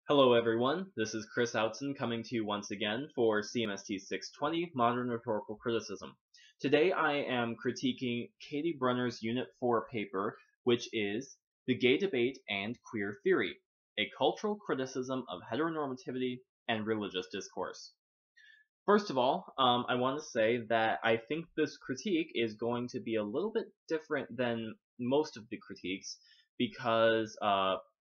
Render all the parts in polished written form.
Hello everyone, this is Chris Outson coming to you once again for CMST 620 Modern Rhetorical Criticism. Today I am critiquing Katie Brunner's Unit 4 paper, which is The Gay Debate and Queer Theory, a Cultural Criticism of Heteronormativity and Religious Discourse. First of all, I want to say that I think this critique is going to be a little bit different than most of the critiques because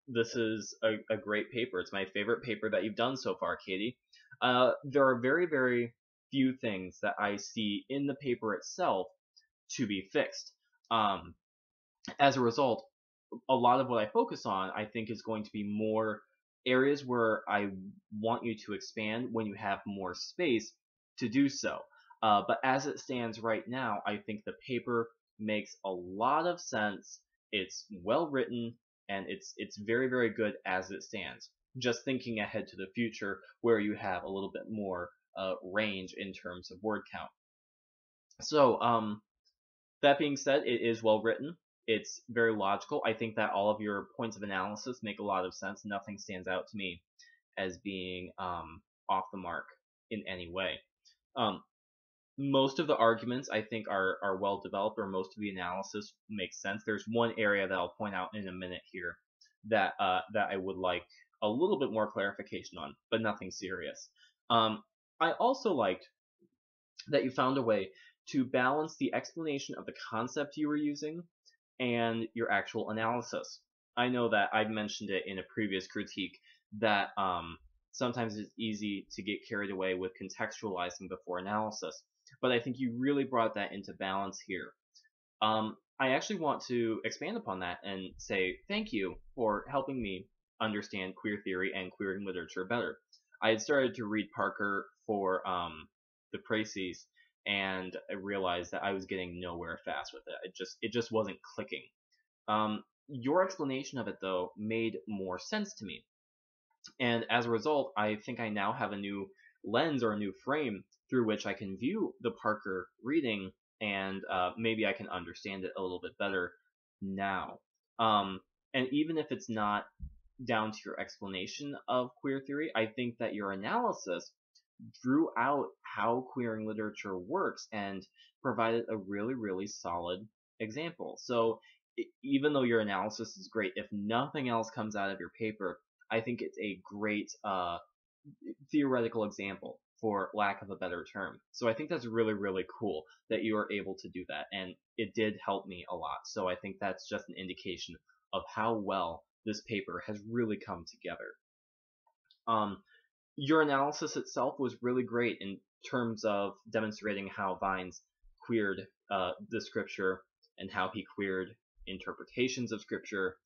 this is a great paper. It's my favorite paper that you've done so far, Katie. There are very, very few things that I see in the paper itself to be fixed. As a result, a lot of what I focus on, I think, is going to be more areas where I want you to expand when you have more space to do so. But as it stands right now, I think the paper makes a lot of sense. It's well written and it's very, very good as it stands. Just thinking ahead to the future where you have a little bit more range in terms of word count. So, that being said, it is well written. It's very logical. I think that all of your points of analysis make a lot of sense. Nothing stands out to me as being off the mark in any way. Most of the arguments I think are well developed, or most of the analysis makes sense. There's one area that I'll point out in a minute here that I would like a little bit more clarification on, but nothing serious. I also liked that you found a way to balance the explanation of the concept you were using and your actual analysis. I know that I've mentioned it in a previous critique that sometimes it's easy to get carried away with contextualizing before analysis, but I think you really brought that into balance here. I actually want to expand upon that and say thank you for helping me understand queer theory and queering literature better. I had started to read Parker for the Précis, and I realized that I was getting nowhere fast with it. It just wasn't clicking. Your explanation of it though made more sense to me, and as a result, I think I now have a new lens or a new frame through which I can view the Parker reading, and maybe I can understand it a little bit better now. And even if it's not down to your explanation of queer theory, I think that your analysis drew out how queering literature works and provided a really, really solid example. So even though your analysis is great, if nothing else comes out of your paper, I think it's a great theoretical example, for lack of a better term. So I think that's really, really cool that you are able to do that, and it did help me a lot. So I think that's just an indication of how well this paper has really come together. Your analysis itself was really great in terms of demonstrating how Vines queered the scripture and how he queered interpretations of scripture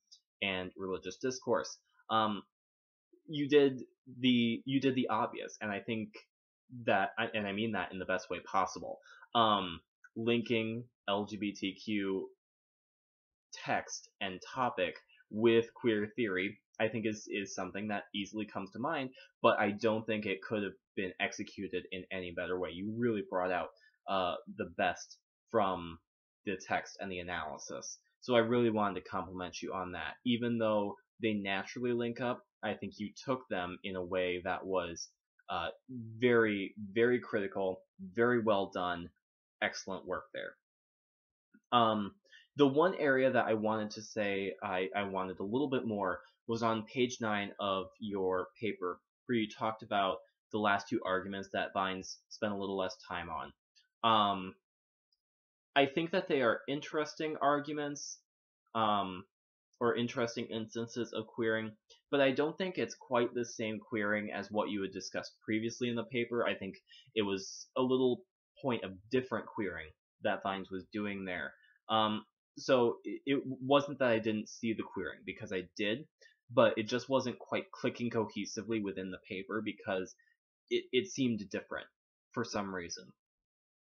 and religious discourse. You did the obvious, and I think that, and I mean that in the best way possible. Linking LGBTQ text and topic with queer theory, I think is something that easily comes to mind, but I don't think it could have been executed in any better way. You really brought out the best from the text and the analysis. So I really wanted to compliment you on that. Even though they naturally link up, I think you took them in a way that was very, very critical, very well done, excellent work there. The one area that I wanted to say I wanted a little bit more was on page 9 of your paper, where you talked about the last two arguments that Vines spent a little less time on. I think that they are interesting arguments, or interesting instances of queering, but I don't think it's quite the same queering as what you had discussed previously in the paper. I think it was a little point of different queering that Vines was doing there. So it wasn't that I didn't see the queering, because I did, but it just wasn't quite clicking cohesively within the paper because it seemed different for some reason.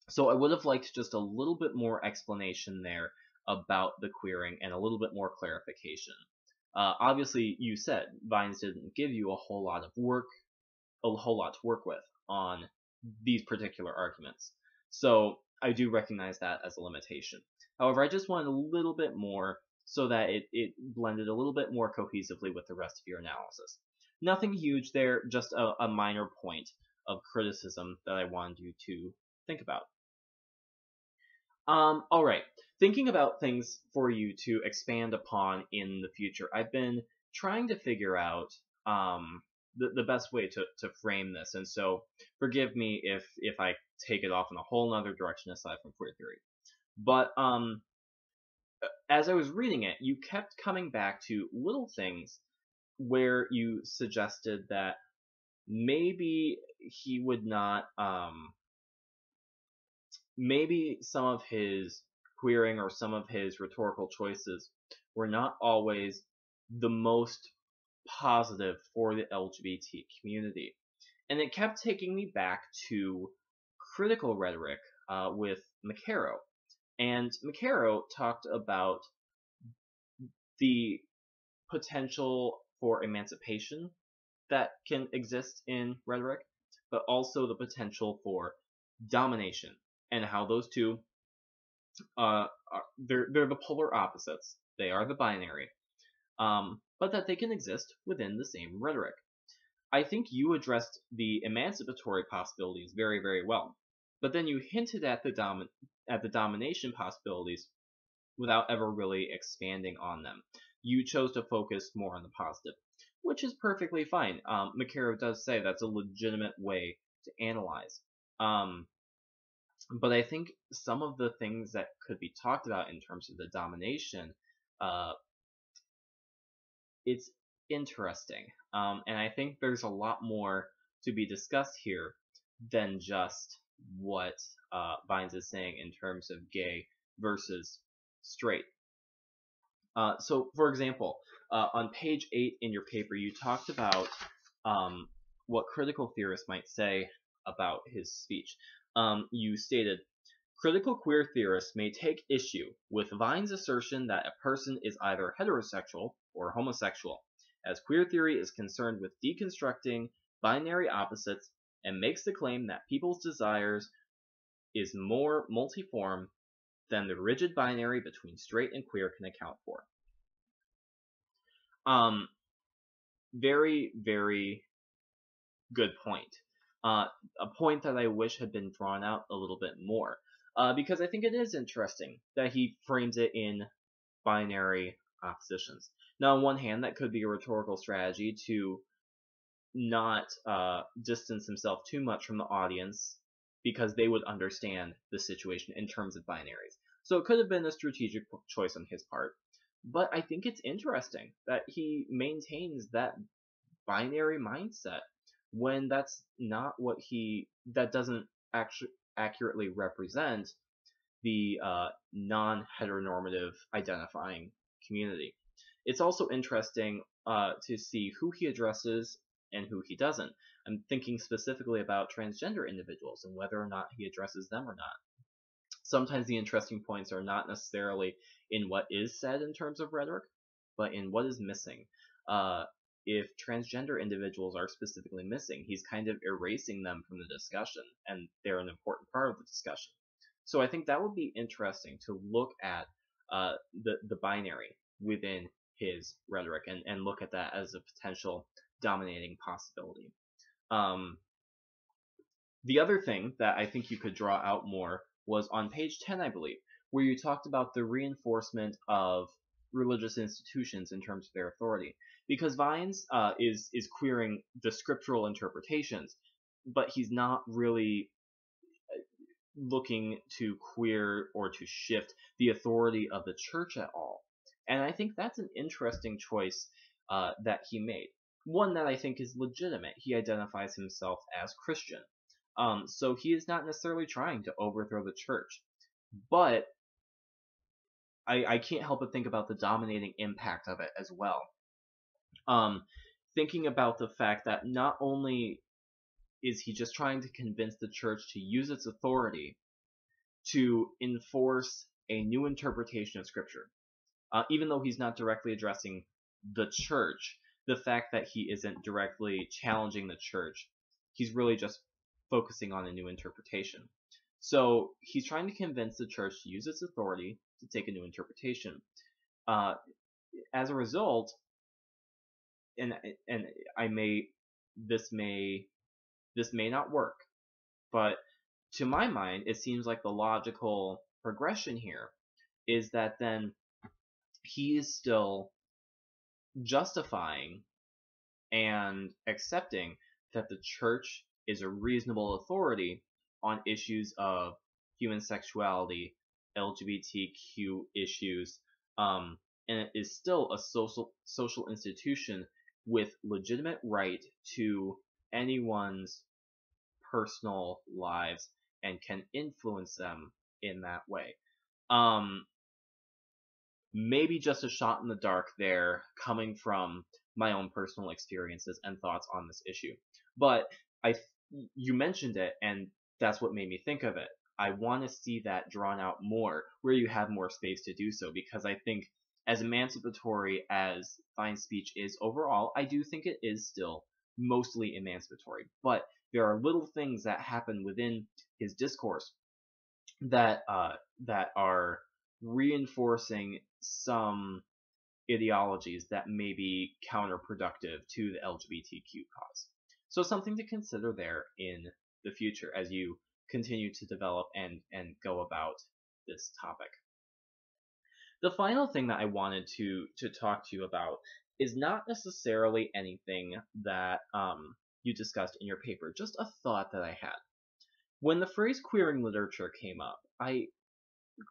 So I would have liked just a little bit more explanation there about the queering and a little bit more clarification. Obviously, you said Vines didn't give you a whole lot to work with on these particular arguments. So I do recognize that as a limitation. However, I just wanted a little bit more so that it blended a little bit more cohesively with the rest of your analysis. Nothing huge there, just a minor point of criticism that I wanted you to think about. All right. Thinking about things for you to expand upon in the future, I've been trying to figure out the best way to frame this, and so forgive me if I take it off in a whole nother direction aside from queer theory. But as I was reading it, you kept coming back to little things where you suggested that maybe he would not maybe some of his queering or some of his rhetorical choices were not always the most positive for the LGBT community. And it kept taking me back to critical rhetoric with McCarrow. And McCarrow talked about the potential for emancipation that can exist in rhetoric, but also the potential for domination and how those two they're the polar opposites. They are the binary, but that they can exist within the same rhetoric. I think you addressed the emancipatory possibilities very, very well, but then you hinted at the domination possibilities without ever really expanding on them. You chose to focus more on the positive, which is perfectly fine. McCarrow does say that's a legitimate way to analyze. But I think some of the things that could be talked about in terms of the domination, it's interesting. And I think there's a lot more to be discussed here than just what Vines is saying in terms of gay versus straight. So, for example, on page 8 in your paper, you talked about what critical theorists might say about his speech. You stated, critical queer theorists may take issue with Vine's assertion that a person is either heterosexual or homosexual, as queer theory is concerned with deconstructing binary opposites and makes the claim that people's desires is more multiform than the rigid binary between straight and queer can account for. Very, very good point. A point that I wish had been drawn out a little bit more, because I think it is interesting that he frames it in binary oppositions. Now, on one hand, that could be a rhetorical strategy to not distance himself too much from the audience, because they would understand the situation in terms of binaries. So it could have been a strategic choice on his part. But I think it's interesting that he maintains that binary mindset when that's not what that doesn't actually accurately represent the non-heteronormative identifying community. It's also interesting to see who he addresses and who he doesn't. I'm thinking specifically about transgender individuals and whether or not he addresses them or not. Sometimes the interesting points are not necessarily in what is said in terms of rhetoric, but in what is missing. If transgender individuals are specifically missing, he's kind of erasing them from the discussion, and they're an important part of the discussion. So I think that would be interesting to look at the binary within his rhetoric and look at that as a potential dominating possibility. The other thing that I think you could draw out more was on page 10, I believe, where you talked about the reinforcement of religious institutions in terms of their authority. Because Vines is queering the scriptural interpretations, but he's not really looking to queer or to shift the authority of the church at all. And I think that's an interesting choice that he made. One that I think is legitimate. He identifies himself as Christian. So he is not necessarily trying to overthrow the church. But I can't help but think about the dominating impact of it as well. Thinking about the fact that not only is he just trying to convince the church to use its authority to enforce a new interpretation of Scripture, even though he's not directly addressing the church, the fact that he isn't directly challenging the church, he's really just focusing on a new interpretation. So he's trying to convince the church to use its authority to take a new interpretation. As a result, and and I may this may this may not work, but to my mind, it seems like the logical progression here is that then he is still justifying and accepting that the church is a reasonable authority on issues of human sexuality, LGBTQ issues, and it is still a social institution with legitimate right to anyone's personal lives and can influence them in that way. Um, Maybe just a shot in the dark there, coming from my own personal experiences and thoughts on this issue. But I, you mentioned it, and that's what made me think of it. I want to see that drawn out more, where you have more space to do so, because I think as emancipatory as fine speech is overall, I do think it is still mostly emancipatory. But there are little things that happen within his discourse that are reinforcing some ideologies that may be counterproductive to the LGBTQ cause. So something to consider there in the future as you continue to develop and go about this topic. The final thing that I wanted to talk to you about is not necessarily anything that you discussed in your paper, just a thought that I had. When the phrase queering literature came up, I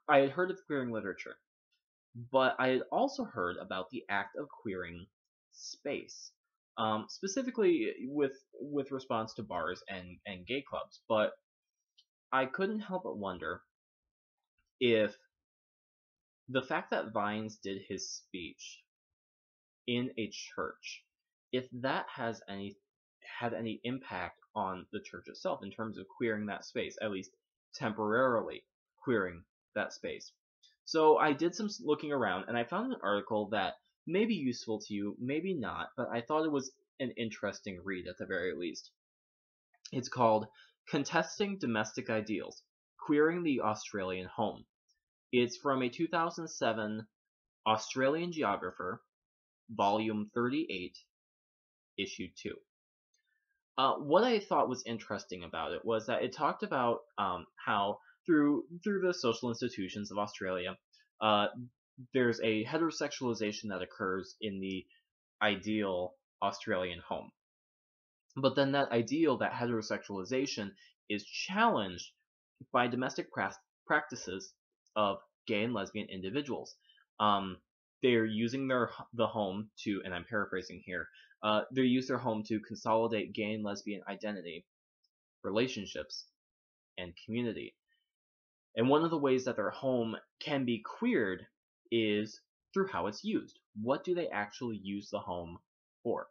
had heard of queering literature, but I had also heard about the act of queering space, specifically with response to bars and gay clubs. But I couldn't help but wonder if the fact that Vines did his speech in a church, if that had any impact on the church itself in terms of queering that space, at least temporarily queering that space. So I did some looking around, and I found an article that may be useful to you, maybe not, but I thought it was an interesting read at the very least. It's called Contesting Domestic Ideals, Queering the Australian Home. It's from a 2007 Australian Geographer, volume 38, issue 2. What I thought was interesting about it was that it talked about how through the social institutions of Australia, there's a heterosexualization that occurs in the ideal Australian home. But then that ideal, that heterosexualization, is challenged by domestic practices of gay and lesbian individuals. They're using the home to, and I'm paraphrasing here, they use their home to consolidate gay and lesbian identity, relationships, and community. And one of the ways that their home can be queered is through how it's used. What do they actually use the home for?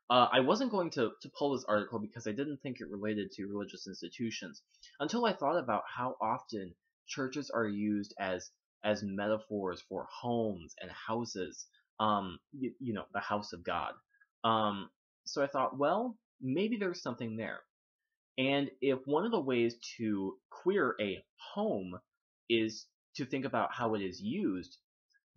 I wasn't going to pull this article because I didn't think it related to religious institutions until I thought about how often churches are used as metaphors for homes and houses, the house of God. So I thought, well, maybe there's something there. And if one of the ways to queer a home is to think about how it is used,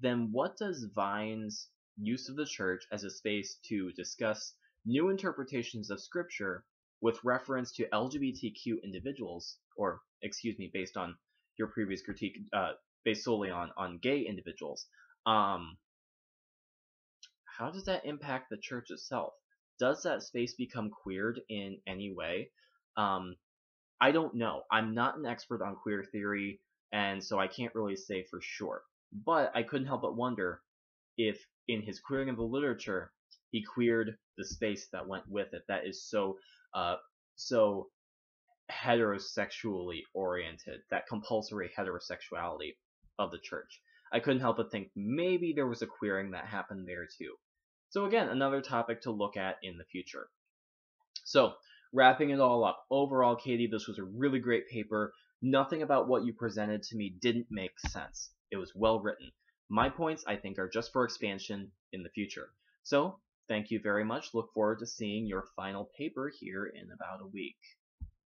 then what does Vine's use of the church as a space to discuss new interpretations of scripture with reference to LGBTQ individuals, or excuse me, based on your previous critique, based solely on gay individuals, how does that impact the church itself? Does that space become queered in any way? I don't know. I'm not an expert on queer theory, and so I can't really say for sure. But I couldn't help but wonder if, in his queering of the literature, he queered the space that went with it, that is so heterosexually oriented, that compulsory heterosexuality of the church. I couldn't help but think maybe there was a queering that happened there too. So again, another topic to look at in the future. So, wrapping it all up, overall, Katie, this was a really great paper. Nothing about what you presented to me didn't make sense. It was well written. My points, I think, are just for expansion in the future. So, thank you very much. Look forward to seeing your final paper here in about a week.